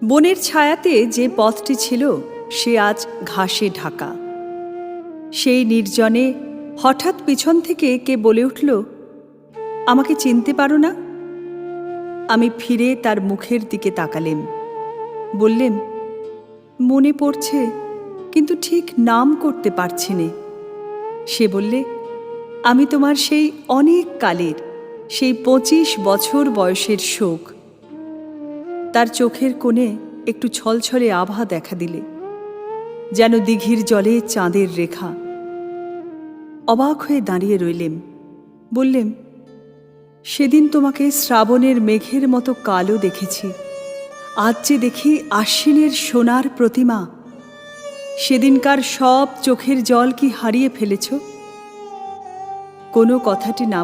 বনের ছায়াতে যে পথটি ছিল সে আজ ঘাসে ঢাকা। সেই নির্জনে হঠাৎ পিছন থেকে কে বলে উঠল, আমাকে চিনতে পারো না? আমি ফিরে তার মুখের দিকে তাকালেম। বললেম, মনে পড়ছে, কিন্তু ঠিক নাম করতে পারছি নে। সে বললে, আমি তোমার সেই অনেক কালের, সেই 25 বছর বয়সের শোক। তার চোখের কোণে একটু ছলছলে আভা দেখা দিলে, যেন দিঘির জলে চাঁদের রেখা। অবাক হয়ে দাঁড়িয়ে রইলেম। বললেম, সেদিন তোমাকে শ্রাবণের মেঘের মতো কালো দেখেছি, আজ যে দেখি আশ্বিনের সোনার প্রতিমা। সেদিনকার সব চোখের জল কি হারিয়ে ফেলেছ? কোনো কথাটি না